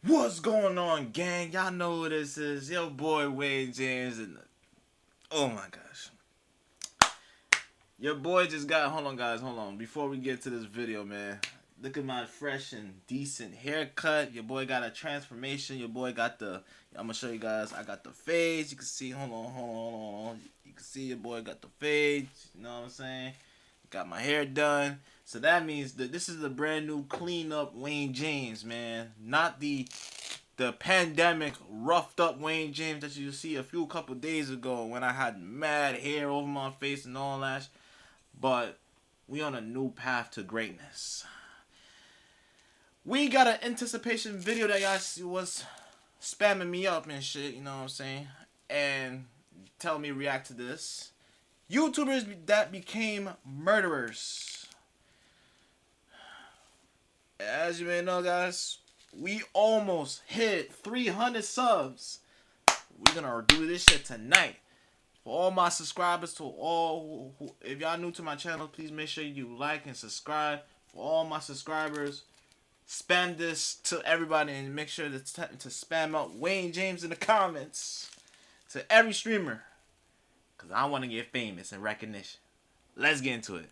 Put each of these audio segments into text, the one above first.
What's going on, gang? Y'all know who this is. Your boy Wayne James. And oh my gosh. Your boy just got, hold on guys, hold on. Before we get to this video, man. Look at my fresh and decent haircut. Your boy got a transformation. Your boy got the, I'm going to show you guys. I got the fades. You can see, hold on. You can see your boy got the fades. You know what I'm saying? Got my hair done. So that means that this is a brand new clean up Wayne James, man. Not the pandemic roughed up Wayne James that you see a couple days ago when I had mad hair over my face and all that. But we on a new path to greatness. We got an anticipation video that y'all was spamming me up and shit, you know what I'm saying? And tell me react to this. YouTubers that became murderers. As you may know, guys, we almost hit 300 subs. We're gonna do this shit tonight. For all my subscribers, to all who, if y'all new to my channel, please make sure you like and subscribe. For all my subscribers, spam this to everybody and make sure to spam out Wayne James in the comments to every streamer. Because I want to get famous and recognition. Let's get into it.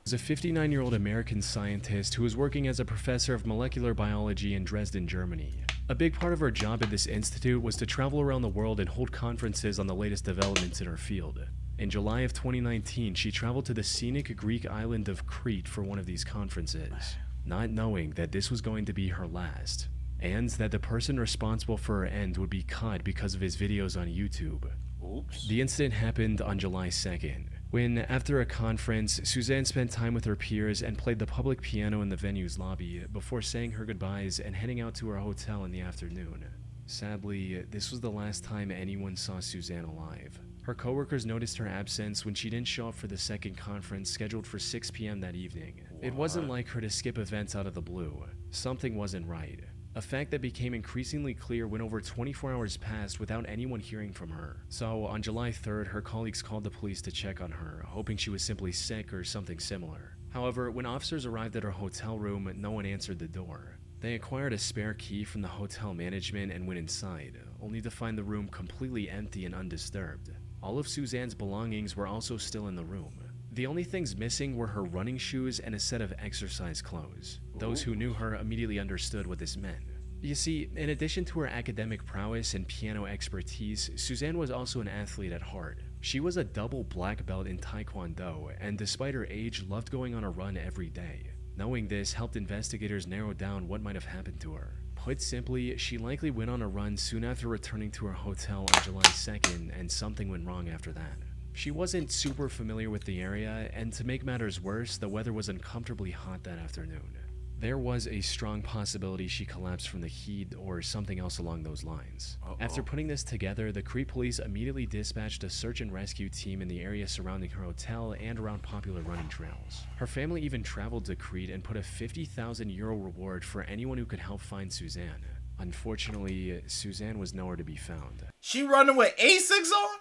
Is a 59-year-old American scientist who was working as a professor of molecular biology in Dresden, Germany. A big part of her job at this institute was to travel around the world and hold conferences on the latest developments in her field. In July of 2019, she traveled to the scenic Greek island of Crete for one of these conferences, not knowing that this was going to be her last, and that the person responsible for her end would be caught because of his videos on YouTube. Oops. The incident happened on July 2nd, when, after a conference, Suzanne spent time with her peers and played the public piano in the venue's lobby before saying her goodbyes and heading out to her hotel in the afternoon. Sadly, this was the last time anyone saw Suzanne alive. Her coworkers noticed her absence when she didn't show up for the second conference scheduled for 6 p.m. that evening. It wasn't like her to skip events out of the blue. Something wasn't right. A fact that became increasingly clear when over 24 hours passed without anyone hearing from her. So, on July 3rd, her colleagues called the police to check on her, hoping she was simply sick or something similar. However, when officers arrived at her hotel room, no one answered the door. They acquired a spare key from the hotel management and went inside, only to find the room completely empty and undisturbed. All of Suzanne's belongings were also still in the room. The only things missing were her running shoes and a set of exercise clothes. Those who knew her immediately understood what this meant. You see, in addition to her academic prowess and piano expertise, Suzanne was also an athlete at heart. She was a double black belt in Taekwondo, and despite her age, loved going on a run every day. Knowing this helped investigators narrow down what might have happened to her. Put simply, she likely went on a run soon after returning to her hotel on July 2nd, and something went wrong after that. She wasn't super familiar with the area, and to make matters worse, the weather was uncomfortably hot that afternoon. There was a strong possibility she collapsed from the heat or something else along those lines. After putting this together, the Crete police immediately dispatched a search and rescue team in the area surrounding her hotel and around popular running trails. Her family even traveled to Crete and put a €50,000 reward for anyone who could help find Suzanne. Unfortunately, Suzanne was nowhere to be found. She running with A6 on?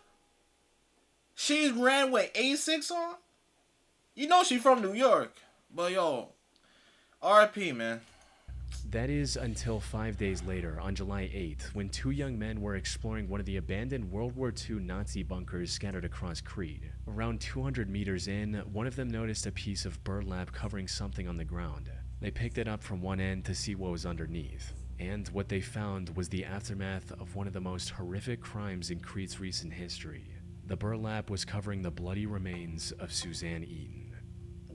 She ran with A6 on? You know she from New York. But yo, RIP, man. That is until 5 days later, on July 8th, when two young men were exploring one of the abandoned World War II Nazi bunkers scattered across Crete. Around 200 meters in, one of them noticed a piece of burlap covering something on the ground. They picked it up from one end to see what was underneath. And what they found was the aftermath of one of the most horrific crimes in Crete's recent history. The burlap was covering the bloody remains of Suzanne Eaton.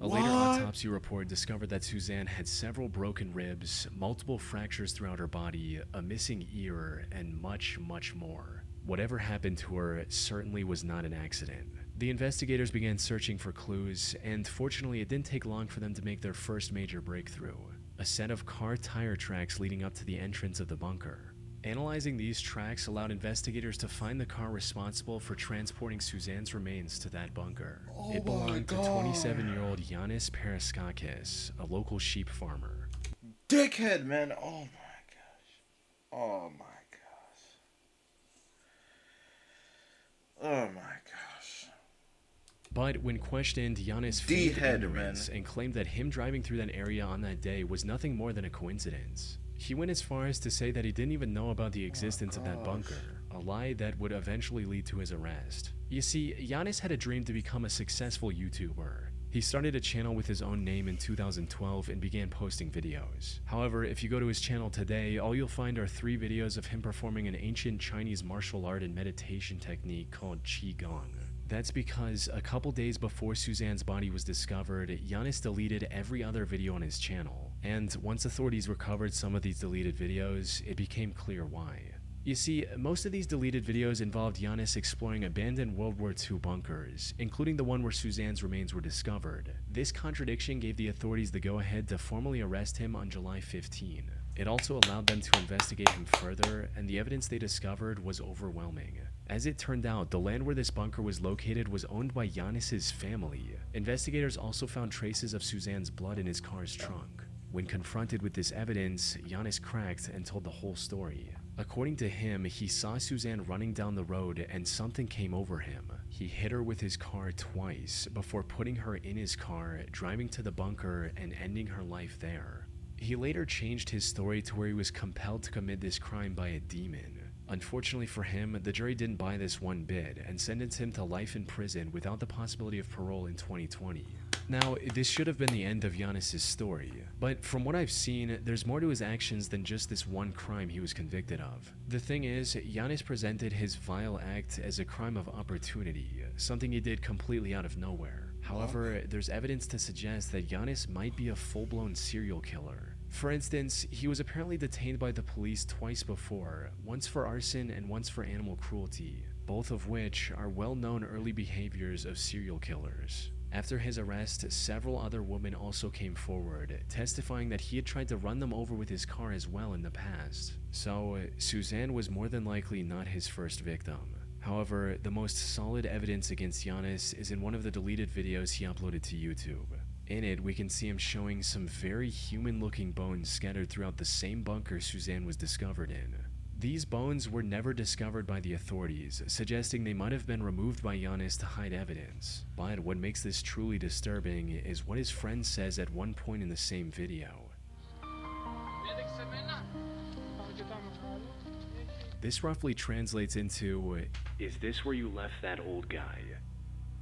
A later autopsy report discovered that Suzanne had several broken ribs, multiple fractures throughout her body, a missing ear, and much, much more. Whatever happened to her certainly was not an accident. The investigators began searching for clues, and fortunately it didn't take long for them to make their first major breakthrough: a set of car tire tracks leading up to the entrance of the bunker. Analyzing these tracks allowed investigators to find the car responsible for transporting Suzanne's remains to that bunker. It belonged to 27-year-old Yanis Paraskakis, a local sheep farmer. Dickhead, man. Oh my gosh. Oh my gosh. Oh my gosh. But when questioned, Yanis feigned ignorance and claimed that him driving through that area on that day was nothing more than a coincidence. He went as far as to say that he didn't even know about the existence of that bunker, a lie that would eventually lead to his arrest. You see, Giannis had a dream to become a successful YouTuber. He started a channel with his own name in 2012 and began posting videos. However, if you go to his channel today, all you'll find are 3 videos of him performing an ancient Chinese martial art and meditation technique called Qigong. That's because a couple days before Suzanne's body was discovered, Giannis deleted every other video on his channel. And once authorities recovered some of these deleted videos, it became clear why. You see, most of these deleted videos involved Giannis exploring abandoned World War II bunkers, including the one where Suzanne's remains were discovered. This contradiction gave the authorities the go-ahead to formally arrest him on July 15. It also allowed them to investigate him further, and the evidence they discovered was overwhelming. As it turned out, the land where this bunker was located was owned by Giannis's family. Investigators also found traces of Suzanne's blood in his car's trunk. When confronted with this evidence, Giannis cracked and told the whole story. According to him, he saw Suzanne running down the road and something came over him. He hit her with his car twice before putting her in his car, driving to the bunker, and ending her life there. He later changed his story to where he was compelled to commit this crime by a demon. Unfortunately for him, the jury didn't buy this one bit and sentenced him to life in prison without the possibility of parole in 2020. Now, this should have been the end of Giannis's story, but from what I've seen, there's more to his actions than just this one crime he was convicted of. The thing is, Giannis presented his vile act as a crime of opportunity, something he did completely out of nowhere. However, there's evidence to suggest that Giannis might be a full-blown serial killer. For instance, he was apparently detained by the police twice before, once for arson and once for animal cruelty, both of which are well-known early behaviors of serial killers. After his arrest, several other women also came forward, testifying that he had tried to run them over with his car as well in the past. So, Suzanne was more than likely not his first victim. However, the most solid evidence against Giannis is in one of the deleted videos he uploaded to YouTube. In it, we can see him showing some very human-looking bones scattered throughout the same bunker Suzanne was discovered in. These bones were never discovered by the authorities, suggesting they might have been removed by Giannis to hide evidence. But what makes this truly disturbing is what his friend says at one point in the same video. This roughly translates into, "Is this where you left that old guy?"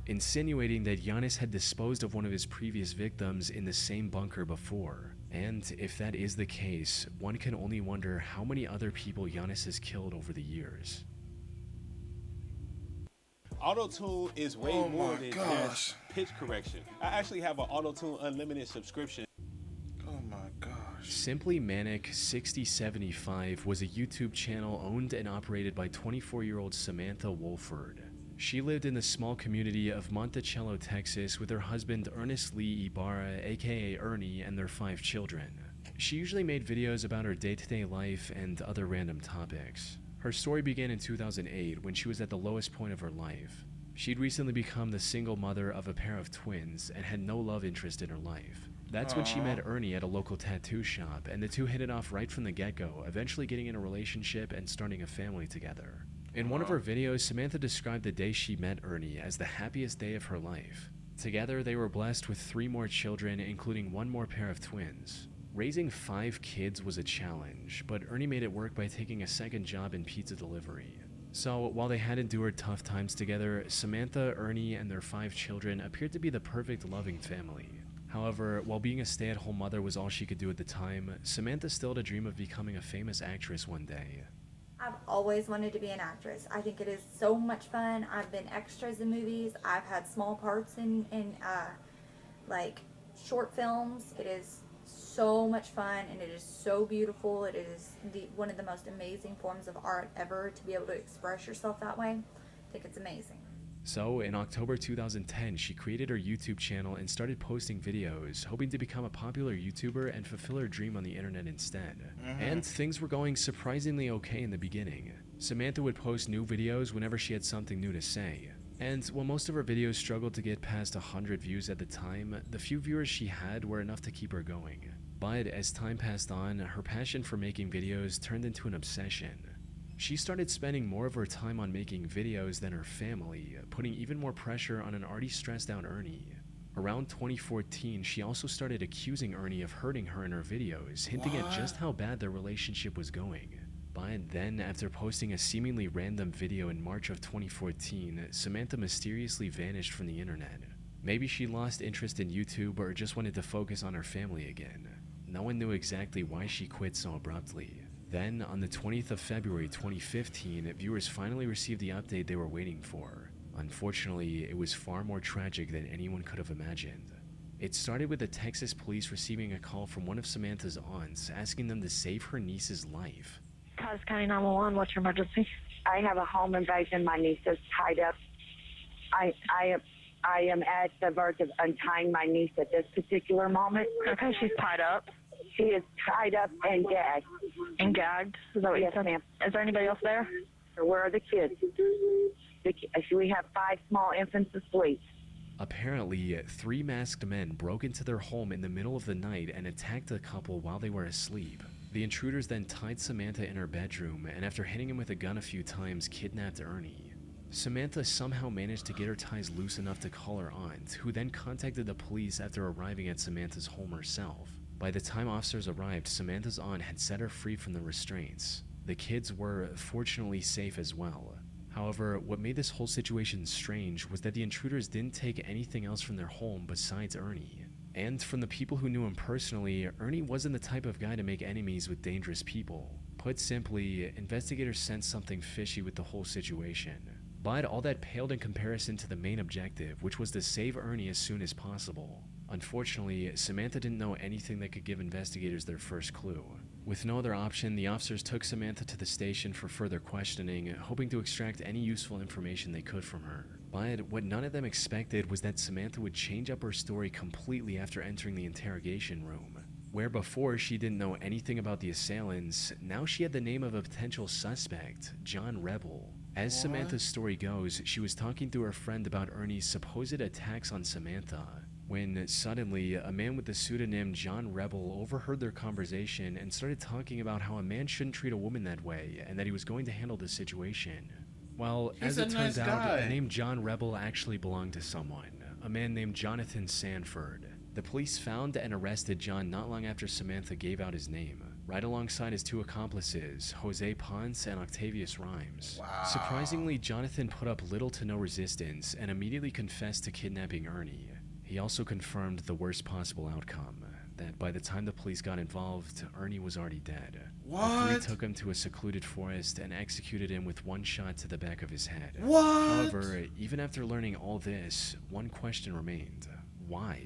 Insinuating that Giannis had disposed of one of his previous victims in the same bunker before. And if that is the case, one can only wonder how many other people Giannis has killed over the years. Auto-tune is way more than just pitch correction. I actually have an Auto-Tune Unlimited subscription. Oh my gosh. Simply Manic 6075 was a YouTube channel owned and operated by 24-year-old Samantha Wolford. She lived in the small community of Monticello, Texas with her husband Ernest Lee Ibarra, aka Ernie, and their 5 children. She usually made videos about her day-to-day life and other random topics. Her story began in 2008 when she was at the lowest point of her life. She'd recently become the single mother of a pair of twins and had no love interest in her life. That's when she met Ernie at a local tattoo shop, and the two hit it off right from the get-go, eventually getting in a relationship and starting a family together. In one of her videos, Samantha described the day she met Ernie as the happiest day of her life. Together, they were blessed with 3 more children, including 1 more pair of twins. Raising 5 kids was a challenge, but Ernie made it work by taking a second job in pizza delivery. So, while they had endured tough times together, Samantha, Ernie, and their 5 children appeared to be the perfect loving family. However, while being a stay-at-home mother was all she could do at the time, Samantha still had a dream of becoming a famous actress one day. I've always wanted to be an actress. I think it is so much fun. I've been extras in movies. I've had small parts in like short films. It is so much fun and it is so beautiful. It is one of the most amazing forms of art ever to be able to express yourself that way. I think it's amazing. So, in October 2010, she created her YouTube channel and started posting videos, hoping to become a popular YouTuber and fulfill her dream on the internet instead. And things were going surprisingly okay in the beginning. Samantha would post new videos whenever she had something new to say. And while most of her videos struggled to get past 100 views at the time, the few viewers she had were enough to keep her going. But as time passed on, her passion for making videos turned into an obsession. She started spending more of her time on making videos than her family, putting even more pressure on an already stressed out Ernie. Around 2014, she also started accusing Ernie of hurting her in her videos, hinting at just how bad their relationship was going. But then, after posting a seemingly random video in March of 2014, Samantha mysteriously vanished from the internet. Maybe she lost interest in YouTube or just wanted to focus on her family again. No one knew exactly why she quit so abruptly. Then, on the 20th of February 2015, viewers finally received the update they were waiting for. Unfortunately, it was far more tragic than anyone could have imagined. It started with the Texas police receiving a call from one of Samantha's aunts asking them to save her niece's life. Cause County 911, what's your emergency? I have a home invasion. My niece is tied up. I am at the verge of untying my niece at this particular moment. Okay, she's tied up. She is tied up and gagged. And gagged? Is that what Yes, you said? ma'am. Is there anybody else there? Where are the kids? We have 5 small infants asleep. Apparently, 3 masked men broke into their home in the middle of the night and attacked the couple while they were asleep. The intruders then tied Samantha in her bedroom and, after hitting him with a gun a few times, kidnapped Ernie. Samantha somehow managed to get her ties loose enough to call her aunt, who then contacted the police after arriving at Samantha's home herself. By the time officers arrived, Samantha's aunt had set her free from the restraints. The kids were fortunately safe as well. However, what made this whole situation strange was that the intruders didn't take anything else from their home besides Ernie. And from the people who knew him personally, Ernie wasn't the type of guy to make enemies with dangerous people. Put simply, investigators sensed something fishy with the whole situation. But all that paled in comparison to the main objective, which was to save Ernie as soon as possible. Unfortunately, Samantha didn't know anything that could give investigators their first clue. With no other option, the officers took Samantha to the station for further questioning, hoping to extract any useful information they could from her. But what none of them expected was that Samantha would change up her story completely after entering the interrogation room. Where before she didn't know anything about the assailants, now she had the name of a potential suspect, John Rebel. As Samantha's story goes, she was talking to her friend about Ernie's supposed attacks on Samantha, when suddenly a man with the pseudonym John Rebel overheard their conversation and started talking about how a man shouldn't treat a woman that way and that he was going to handle the situation. Well, as it turns out, the name John Rebel actually belonged to someone, a man named Jonathan Sanford. The police found and arrested John not long after Samantha gave out his name, right alongside his 2 accomplices, Jose Ponce and Octavius Rhymes. Wow. Surprisingly, Jonathan put up little to no resistance and immediately confessed to kidnapping Ernie. He also confirmed the worst possible outcome, that by the time the police got involved, Ernie was already dead. What? The 3 took him to a secluded forest and executed him with 1 shot to the back of his head. What? However, even after learning all this, one question remained. Why?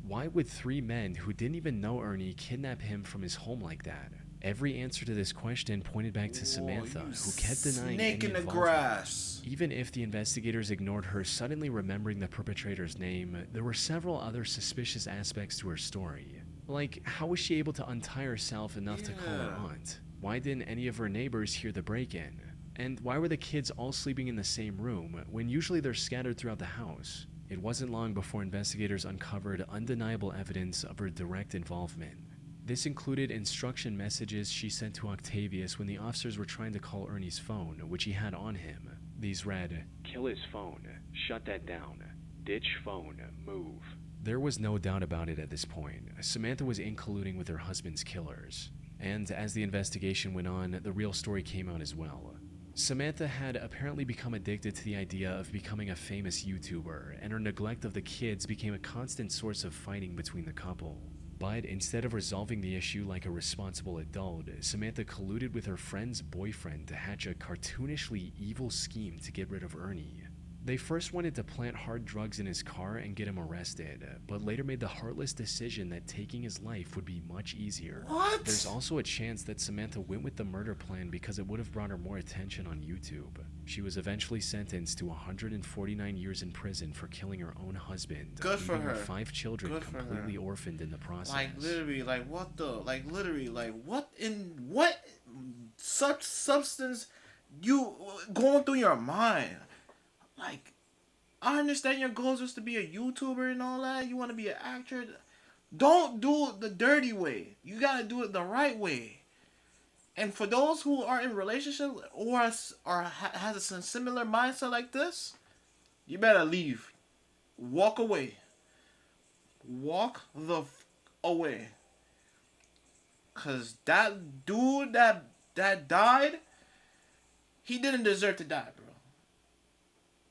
Why would 3 men who didn't even know Ernie kidnap him from his home like that? Every answer to this question pointed back to Samantha, who kept denying snake any in the involvement. grass. Even if the investigators ignored her suddenly remembering the perpetrator's name, there were several other suspicious aspects to her story. Like, how was she able to untie herself enough to call her aunt? Why didn't any of her neighbors hear the break-in? And why were the kids all sleeping in the same room, when usually they're scattered throughout the house? It wasn't long before investigators uncovered undeniable evidence of her direct involvement. This included instruction messages she sent to Octavius when the officers were trying to call Ernie's phone, which he had on him. These read, "Kill his phone, shut that down, ditch phone, move." There was no doubt about it at this point. Samantha was in colluding with her husband's killers. And as the investigation went on, the real story came out as well. Samantha had apparently become addicted to the idea of becoming a famous YouTuber, and her neglect of the kids became a constant source of fighting between the couple. But instead of resolving the issue like a responsible adult, Samantha colluded with her friend's boyfriend to hatch a cartoonishly evil scheme to get rid of Ernie. They first wanted to plant hard drugs in his car and get him arrested, but later made the heartless decision that taking his life would be much easier. What? There's also a chance that Samantha went with the murder plan because it would have brought her more attention on YouTube. She was eventually sentenced to 149 years in prison for killing her own husband, Good for leaving her. 5 children Good for her. completely orphaned in the process. Like literally, like what the, like literally, like what in what such substance you going through your mind? Like, I understand your goals is to be a YouTuber and all that. You want to be an actor. Don't do it the dirty way. You gotta do it the right way. And for those who are in relationship or has a similar mindset like this, you better leave. Walk away. walk the away. Cause that dude that died, he didn't deserve to die, bro.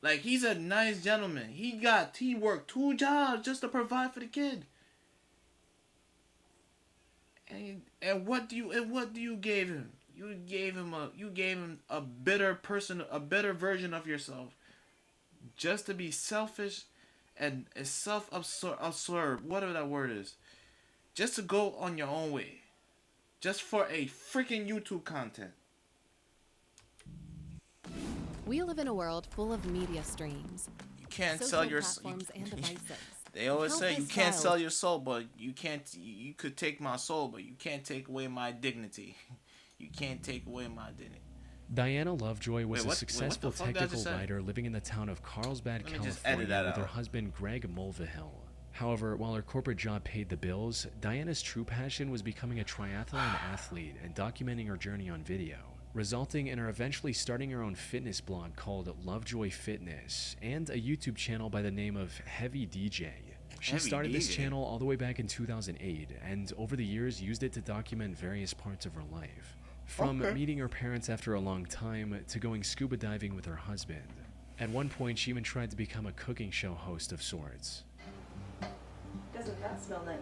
Like, he's a nice gentleman. He worked 2 jobs just to provide for the kid. And what do you give him? You gave him a better person, a better version of yourself, just to be selfish and self-absorbed, whatever that word is, just to go on your own way, just for a freaking YouTube content. We live in a world full of media streams. You can't social sell your platforms and devices. They always say you Countless can't sell child- your soul, but you can't. You could take my soul, but you can't take away my dignity. You can't take away my dignity. Diana Lovejoy was Wait, a what successful the fuck did I technical just say? writer living in the town of Carlsbad, Let me just edit California, that with her out. husband Greg Mulvihill. However, while her corporate job paid the bills, Diana's true passion was becoming a triathlon athlete and documenting her journey on video, resulting in her eventually starting her own fitness blog called Lovejoy Fitness and a YouTube channel by the name of Heavy DJ. She Heavy started this DJ. channel all the way back in 2008 and over the years used it to document various parts of her life. From meeting her parents after a long time to going scuba diving with her husband. At one point, she even tried to become a cooking show host of sorts. Doesn't that smell nice?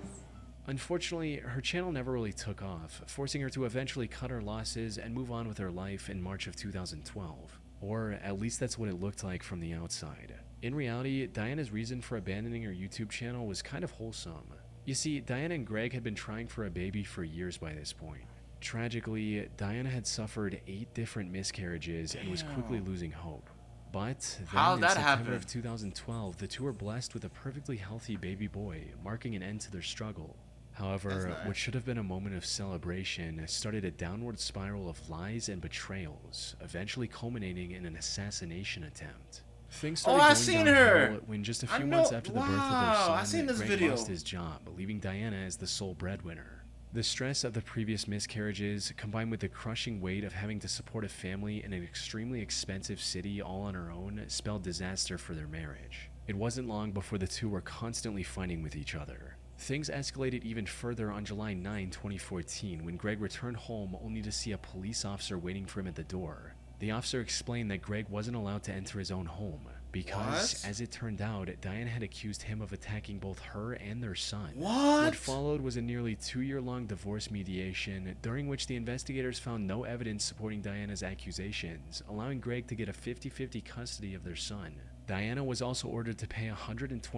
Unfortunately, her channel never really took off, forcing her to eventually cut her losses and move on with her life in March of 2012. Or at least that's what it looked like from the outside. In reality, Diana's reason for abandoning her YouTube channel was kind of wholesome. You see, Diana and Greg had been trying for a baby for years by this point. Tragically, Diana had suffered 8 different miscarriages and was quickly losing hope. But then How'd in that September happen? of 2012, the two were blessed with a perfectly healthy baby boy, marking an end to their struggle. However, That's nice. what should have been a moment of celebration started a downward spiral of lies and betrayals, eventually culminating in an assassination attempt. Things started I going seen downhill her! when just a I few know- months after the birth of wow, their I son, seen this Greg video. lost his job, leaving Diana as the sole breadwinner. The stress of the previous miscarriages, combined with the crushing weight of having to support a family in an extremely expensive city all on her own, spelled disaster for their marriage. It wasn't long before the two were constantly fighting with each other. Things escalated even further on July 9, 2014, when Greg returned home only to see a police officer waiting for him at the door. The officer explained that Greg wasn't allowed to enter his own home because, What? as it turned out, Diana had accused him of attacking both her and their son. What? What followed was a nearly 2-year-long divorce mediation, during which the investigators found no evidence supporting Diana's accusations, allowing Greg to get a 50-50 custody of their son. Diana was also ordered to pay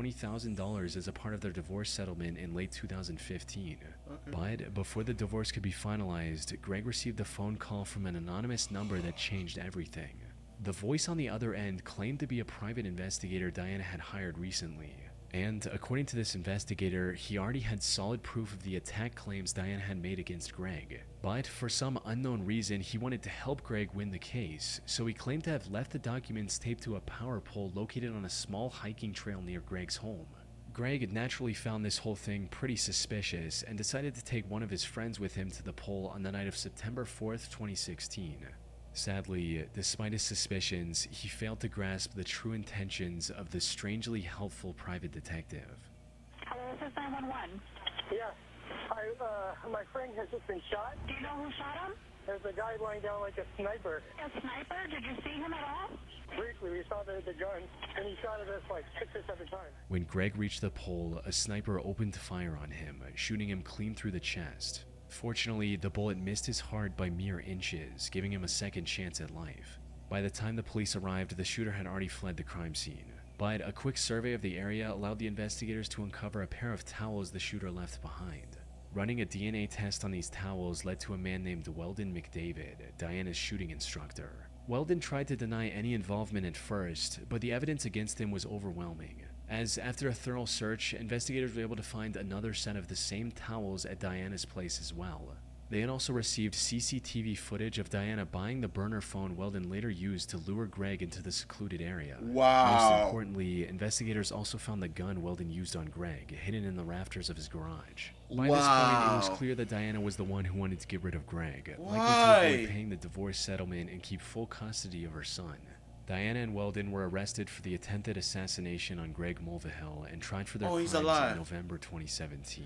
$120,000 as a part of their divorce settlement in late 2015. But before the divorce could be finalized, Greg received a phone call from an anonymous number that changed everything. The voice on the other end claimed to be a private investigator Diana had hired recently. And according to this investigator, he already had solid proof of the attack claims Diana had made against Greg. But for some unknown reason, he wanted to help Greg win the case, so he claimed to have left the documents taped to a power pole located on a small hiking trail near Greg's home. Greg naturally found this whole thing pretty suspicious and decided to take one of his friends with him to the pole on the night of September 4th, 2016. Sadly, despite his suspicions, he failed to grasp the true intentions of the strangely helpful private detective. Hello, this is 911. Yeah. My friend has just been shot. Do you know who shot him? There's a guy lying down like a sniper. A sniper? Did you see him at all? Briefly, we saw the gun, and he shot at us like 6 or 7 times. When Greg reached the pole, a sniper opened fire on him, shooting him clean through the chest. Fortunately, the bullet missed his heart by mere inches, giving him a second chance at life. By the time the police arrived, the shooter had already fled the crime scene. But a quick survey of the area allowed the investigators to uncover a pair of towels the shooter left behind. Running a DNA test on these towels led to a man named Weldon McDavid, Diana's shooting instructor. Weldon tried to deny any involvement at first, but the evidence against him was overwhelming. As after a thorough search, investigators were able to find another set of the same towels at Diana's place as well. They had also received CCTV footage of Diana buying the burner phone Weldon later used to lure Greg into the secluded area. Wow. Most importantly, investigators also found the gun Weldon used on Greg, hidden in the rafters of his garage. By this point, it was clear that Diana was the one who wanted to get rid of Greg, likely to avoid paying the divorce settlement and keep full custody of her son. Diana and Weldon were arrested for the attempted assassination on Greg Mulvihill and tried for their Oh, he's crimes alive. in November 2017.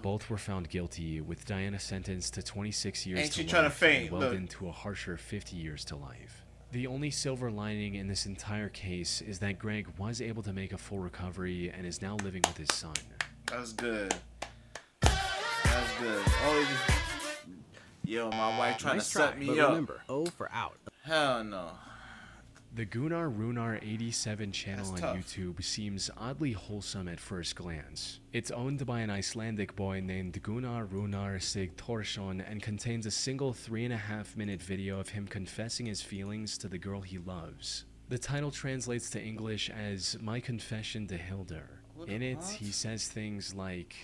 Both were found guilty, with Diana sentenced to 26 years Ain't to she tryna life faint? and Weldon Look. to a harsher 50 years to life. The only silver lining in this entire case is that Greg was able to make a full recovery and is now living with his son. That's good. That's good. Oh, yo, my wife trying to set me up. Remember, O for out. Hell no. The Gunnar Runar 87 channel That's on tough. YouTube seems oddly wholesome at first glance. It's owned by an Icelandic boy named Gunnar Runar Sigthorsson and contains a single 3.5-minute video of him confessing his feelings to the girl he loves. The title translates to English as My Confession to Hildur. In it, he says things like,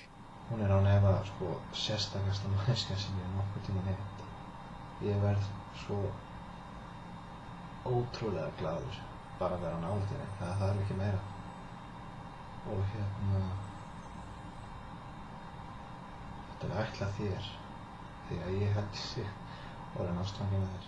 Hún á nefa sérstakasta manneskja sem ég nokkuð tímann hitt. Ég verð svo ótrúlega glaður bara að vera nálægt henni. Það þarf ekki meira. Og þetta ætlað þér því að ég held sig orðinn ástfanginn með þér.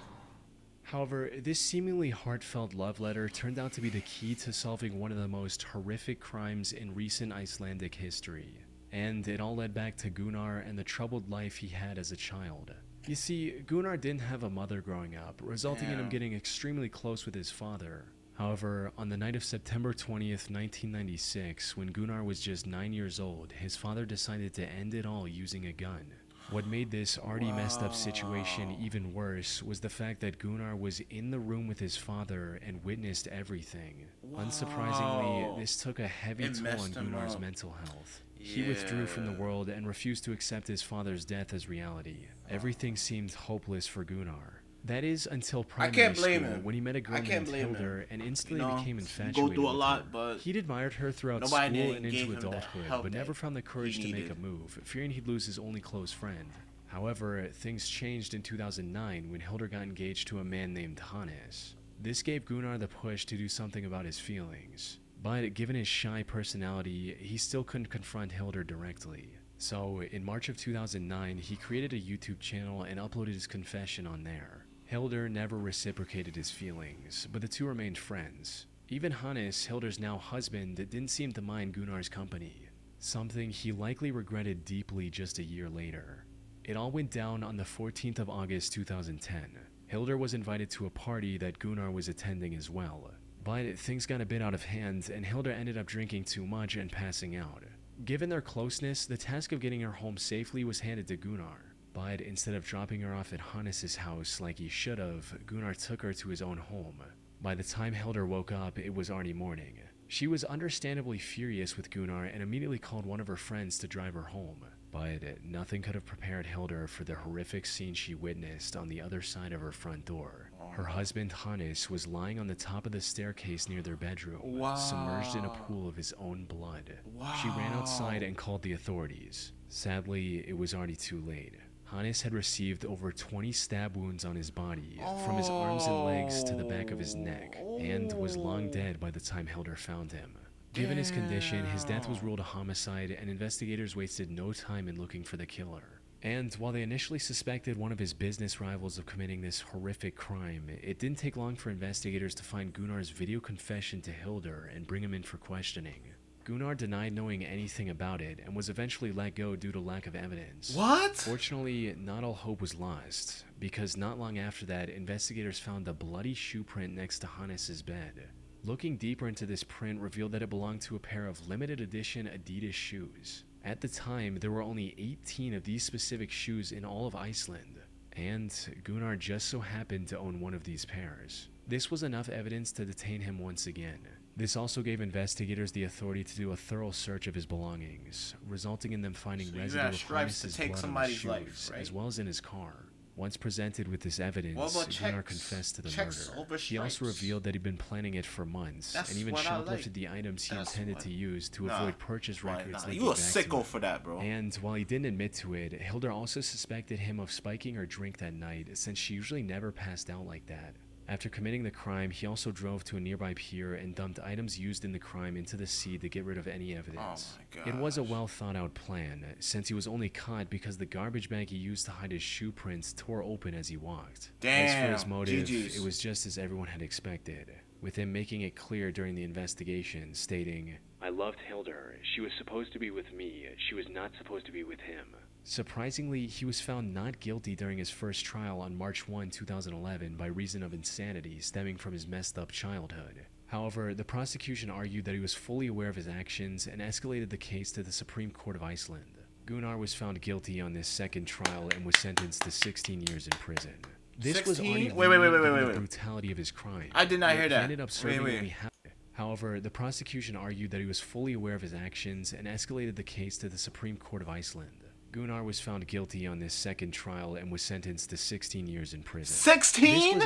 However, this seemingly heartfelt love letter turned out to be the key to solving one of the most horrific crimes in recent Icelandic history. And it all led back to Gunnar and the troubled life he had as a child. You see, Gunnar didn't have a mother growing up, resulting in him getting extremely close with his father. However, on the night of September 20th, 1996, when Gunnar was just 9 years old, his father decided to end it all using a gun. What made this already messed up situation even worse was the fact that Gunnar was in the room with his father and witnessed everything. Unsurprisingly, this took a heavy toll on Gunnar's mental health. He withdrew from the world and refused to accept his father's death as reality. Everything seemed hopeless for Gunnar. That is until primary school, when he met a girl named Hildur and instantly became infatuated with her. He'd admired her throughout school and into adulthood, but never found the courage to make a move, fearing he'd lose his only close friend. However, things changed in 2009 when Hildur got engaged to a man named Hannes. This gave Gunnar the push to do something about his feelings. But given his shy personality, he still couldn't confront Hildur directly. So, in March of 2009, he created a YouTube channel and uploaded his confession on there. Hildur never reciprocated his feelings, but the two remained friends. Even Hannes, Hildur's now husband, didn't seem to mind Gunnar's company, something he likely regretted deeply just a year later. It all went down on the 14th of August 2010. Hildur was invited to a party that Gunnar was attending as well. But things got a bit out of hand, and Hildur ended up drinking too much and passing out. Given their closeness, the task of getting her home safely was handed to Gunnar. But instead of dropping her off at Hannes' house like he should have, Gunnar took her to his own home. By the time Hildur woke up, it was already morning. She was understandably furious with Gunnar and immediately called one of her friends to drive her home. But nothing could have prepared Hildur for the horrific scene she witnessed on the other side of her front door. Her husband Hannes was lying on the top of the staircase near their bedroom, submerged in a pool of his own blood. She ran outside and called the authorities. Sadly, it was already too late. Hannes had received over 20 stab wounds on his body, from his arms and legs to the back of his neck, and was long dead by the time Hildur found him. Given his condition, his death was ruled a homicide, and investigators wasted no time in looking for the killer. And while they initially suspected one of his business rivals of committing this horrific crime, it didn't take long for investigators to find Gunnar's video confession to Hildur and bring him in for questioning. Gunnar denied knowing anything about it and was eventually let go due to lack of evidence. What? Fortunately, not all hope was lost, because not long after that, investigators found a bloody shoe print next to Hannes' bed. Looking deeper into this print revealed that it belonged to a pair of limited edition Adidas shoes. At the time, there were only 18 of these specific shoes in all of Iceland, and Gunnar just so happened to own one of these pairs. This was enough evidence to detain him once again. This also gave investigators the authority to do a thorough search of his belongings, resulting in them finding residue of Hannes' blood on his shoes, as well as in his car. Once presented with this evidence, Gunnar confessed to the murder. He also revealed that he'd been planning it for months, and even shoplifted the items he intended to use to avoid purchase records. You a sicko for that, bro. And while he didn't admit to it, Hildur also suspected him of spiking her drink that night, since she usually never passed out like that. After committing the crime, he also drove to a nearby pier and dumped items used in the crime into the sea to get rid of any evidence. It was a well thought out plan, since he was only caught because the garbage bag he used to hide his shoe prints tore open as he walked. As for his motive, it was just as everyone had expected. with him making it clear during the investigation, stating, "I loved Hildur. She was supposed to be with me. She was not supposed to be with him." Surprisingly, he was found not guilty during his first trial on March 1, 2011 by reason of insanity stemming from his messed up childhood. However, the prosecution argued that he was fully aware of his actions and escalated the case to the Supreme Court of Iceland. Gunnar was found guilty on this second trial and was sentenced to 16 years in prison. This 16? was already Wait. the brutality of his crime. I did not hear He that. ended up serving only half. However, the prosecution argued that he was fully aware of his actions and escalated the case to the Supreme Court of Iceland. Gunnar was found guilty on this second trial and was sentenced to 16 years in prison. 16?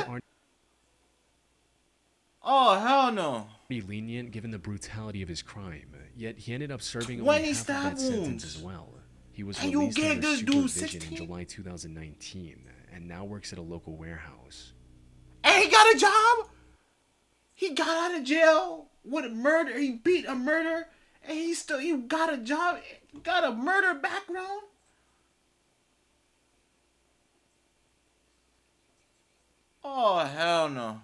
Oh, hell no. Be lenient given the brutality of his crime, yet he ended up serving 20 only half of that stab sentence wounds. as well. He was And you released gave under this dude supervision 16? in July 2019 and now works at a local warehouse. And he got a job? He got out of jail with a murder. He beat a murder. And you got a job. Got a murder background? Oh, hell no.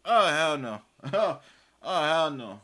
Oh, hell no. Oh, hell no.